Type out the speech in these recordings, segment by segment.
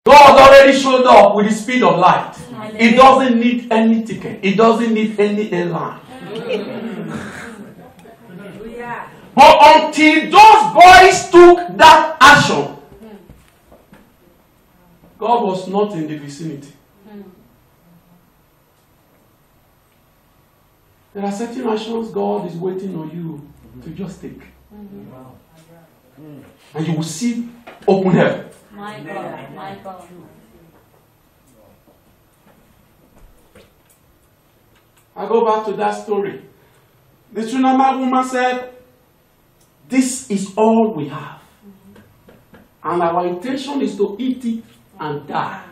God already showed up with the speed of light. It doesn't need any ticket. It doesn't need any airline. But until those boys took that action, God was not in the vicinity. There are certain actions God is waiting on you to just take. And you will see open heaven. My God, my God. I go back to that story. The Shunammite woman said, this is all we have. And our intention is to eat it and die.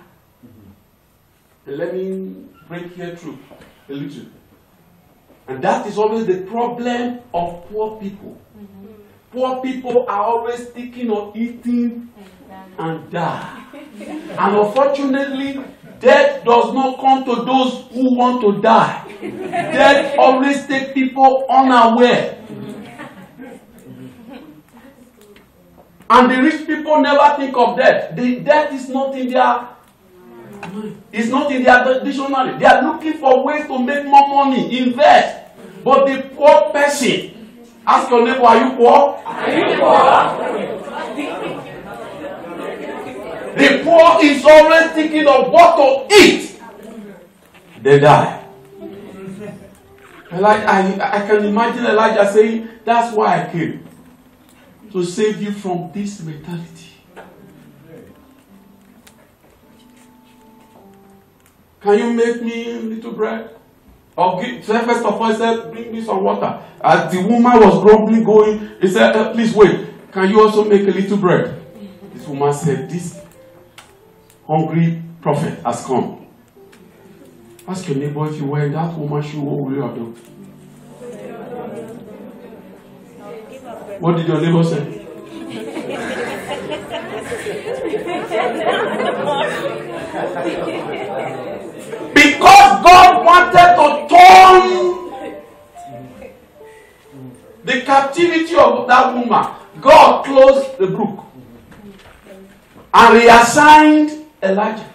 And let me break here through a little. And that is always the problem of poor people. Poor people are always thinking of eating and die. And unfortunately, death does not come to those who want to die. Death always takes people unaware. And the rich people never think of death. The death is not in their dictionary. They are looking for ways to make more money, invest. But the poor person, ask your neighbor, are you poor? Are you poor? The poor is always thinking of what to eat. They die. I can imagine Elijah saying, that's why I came. To save you from this mentality. Can you make me a little bread? Or first of all, he said, bring me some water. As the woman was grumbling, going, he said, please wait. Can you also make a little bread? This woman said, this hungry prophet has come. Ask your neighbor, if you were in that woman's shoe, what would you have done? What did your neighbor say? Because God wanted to turn the captivity of that woman, God closed the brook and reassigned Elijah.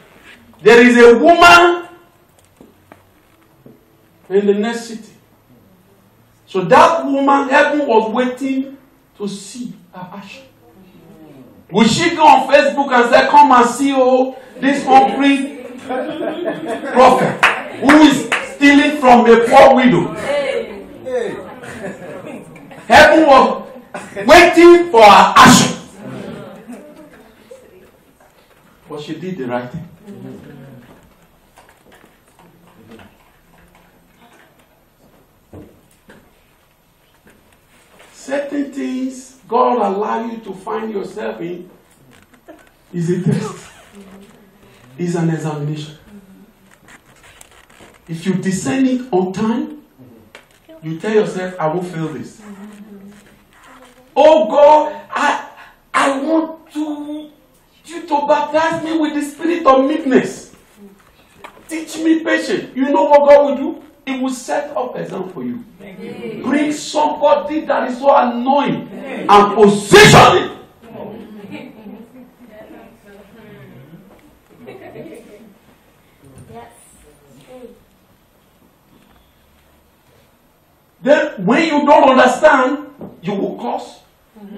There is a woman in the next city. So that woman, heaven was waiting to see her action. Will she go on Facebook and say, come and see this hungry prophet who is stealing from a poor widow? Heaven was waiting for her action. But she did the right thing. Certain things God allow you to find yourself in is a test. Is an examination. If you discern it on time, you tell yourself, I won't fail this. Oh God, I want you to baptize me with the spirit of meekness. Teach me patience. You know what God will do? He will set up example for you. Bring somebody that is so annoying and position it. Then when you don't understand, you will curse,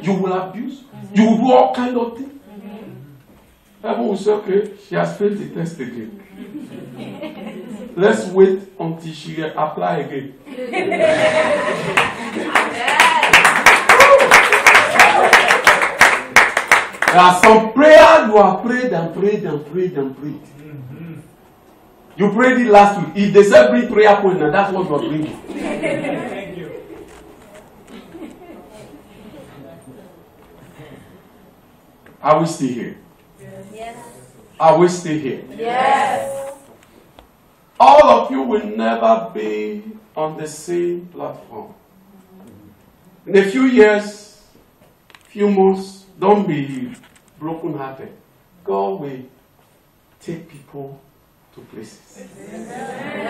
you will abuse, you will do all kind of things. Everyone will say, okay, she has failed the test again. Let's wait until she apply again. There are some prayers you have prayed and prayed and prayed and prayed. You prayed it last week. If they say bring prayer point, now that's what you are bringing. Thank you. Are we still here? Yes. Are we still here? Yes. All of you will never be on the same platform. In a few years, few months, don't be broken-hearted. God will take people to places.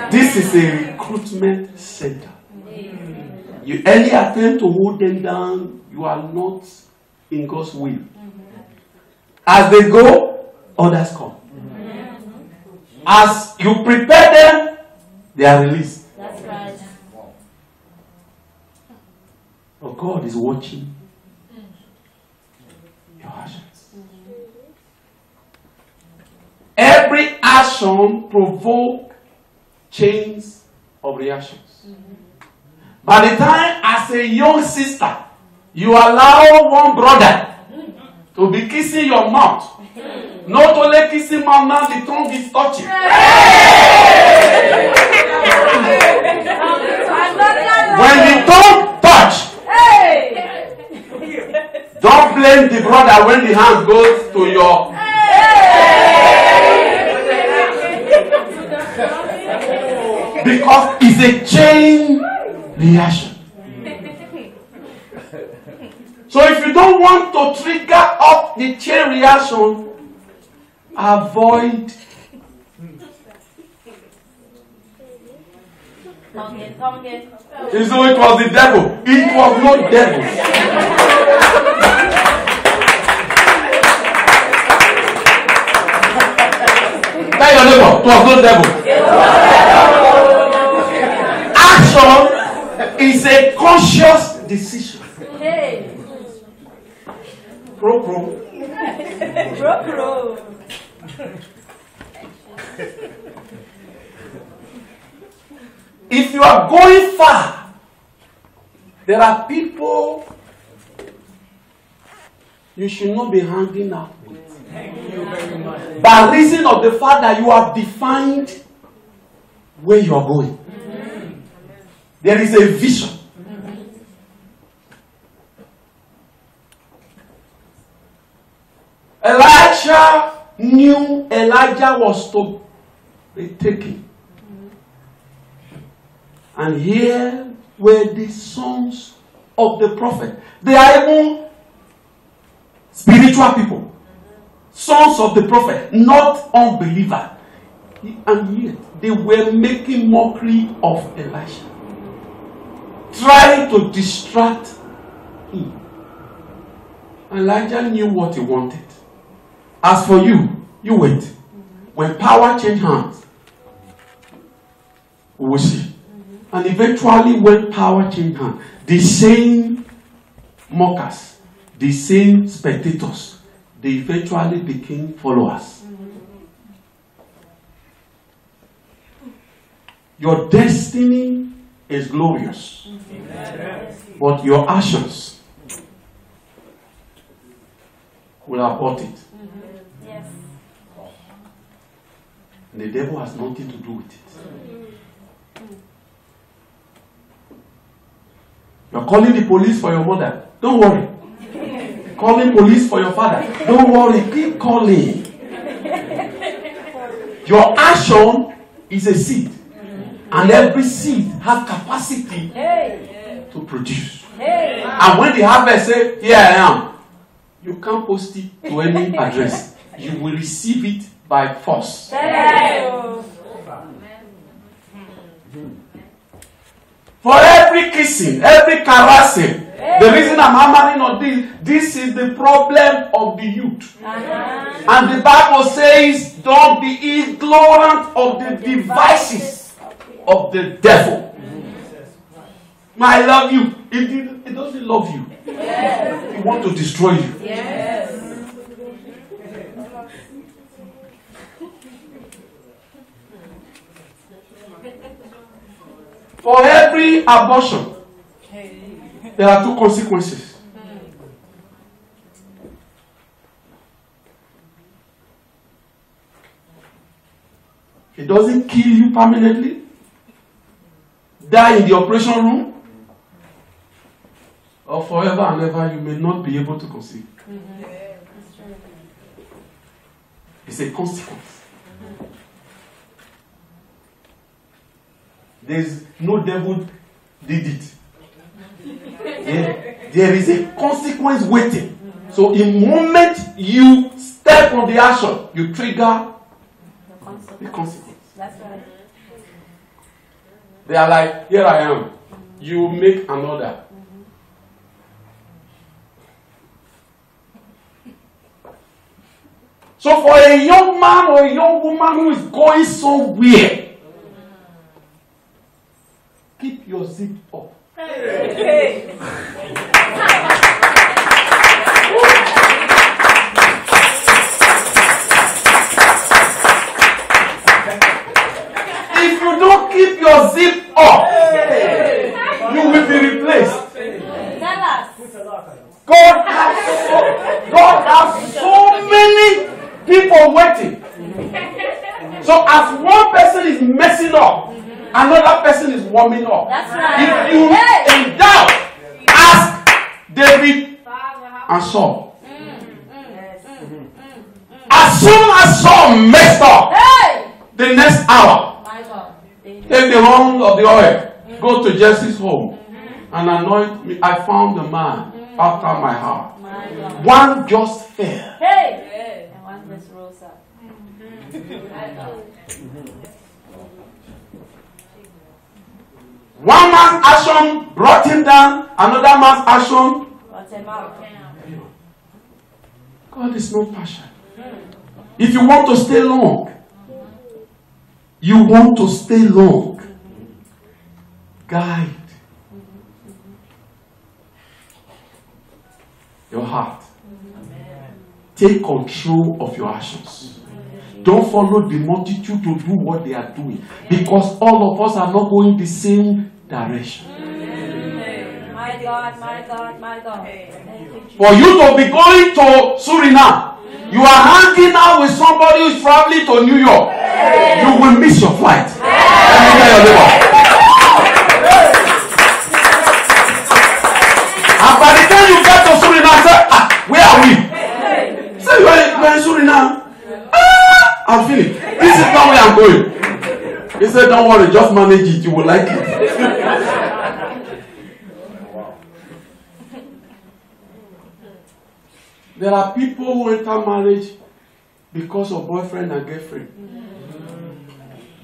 This is a recruitment center. Any attempt to hold them down, you are not in God's will. As they go, others come. As you prepare them, they are released. That's right. But God is watching your actions. Every action provokes chains of reactions. By the time, as a young sister, you allow one brother to be kissing your mouth. Not only kissing mouth, now the tongue is touching. When the tongue touch, don't blame the brother when the hand goes to your. Because it's a chain reaction. So if you don't want to trigger up the chain reaction, avoid. Come again. So it was the devil. It was not devil. Tell your neighbor, it was not devil. Action is a conscious decision. Hey. Pro. If you are going far, there are people you should not be hanging out with. Thank you very much. By reason of the fact that you have defined where you are going. There is a vision. Elisha knew Elijah was to be taken. And here were the sons of the prophet. They are even spiritual people. Sons of the prophet, not unbelievers. And yet, they were making mockery of Elisha. Trying to distract him. Elijah knew what he wanted. As for you, you wait. When power change hands, we will see. And eventually, when power change hands, the same mockers, the same spectators, they eventually became followers. Your destiny is glorious, but your actions will abort it. Yes. And the devil has nothing to do with it. You're calling the police for your mother. Don't worry. Calling police for your father. Don't worry. Keep calling. Your action is a seed. And every seed has capacity to produce. And when the harvest says, here I am, you can't post it to any address. You will receive it by force. For every kissing, every caressing, the reason I'm hammering on this is the problem of the youth. And the Bible says, don't be ignorant of the devices of the devil. I love you. It doesn't love you. It wants to destroy you. For every abortion, there are two consequences. It doesn't kill you permanently, die in the operation room, or forever and ever you may not be able to conceive. It's a consequence. There's no devil did it. There is a consequence waiting. So the moment you step on the action, you trigger the consequence. That's right. They are like, here I am. You make another. So for a young man or a young woman who is going somewhere, keep your zip up. If you don't keep your zip up, you will be replaced. Tell us. God has so many people waiting. So as one person is messing up, another person is warming up. That's right. If you in doubt, ask David and Saul. As soon as Saul messed up, Hey! the next hour, My God. take the horn of the oil, go to Jesse's home, and anoint me. I found a man after my heart. My God. One just fell. Hey! And one just rose up. My God. One man's action brought him down, another man's action. What's him out? God is not partial. If you want to stay long, guide your heart. Take control of your actions. Don't follow the multitude to do what they are doing, because all of us are not going the same direction. My God, my God, my God. Thank you, Jesus. For you to be going to Suriname, you are hanging out with somebody who is traveling to New York, you will miss your flight. Let me hear your neighbor. And by the time you get to Suriname, say, where are we? Say, we're in Suriname. I'm feeling. This is not where I'm going. He said, don't worry, just manage it. You will like it. There are people who enter marriage because of boyfriend and girlfriend.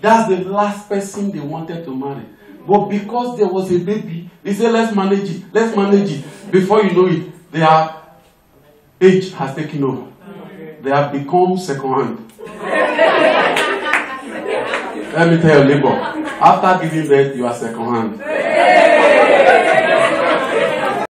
That's the last person they wanted to marry. But because there was a baby, they said, let's manage it. Let's manage it. Before you know it, their age has taken over. They have become second hand. Let me tell your neighbor, after giving birth, you are second hand.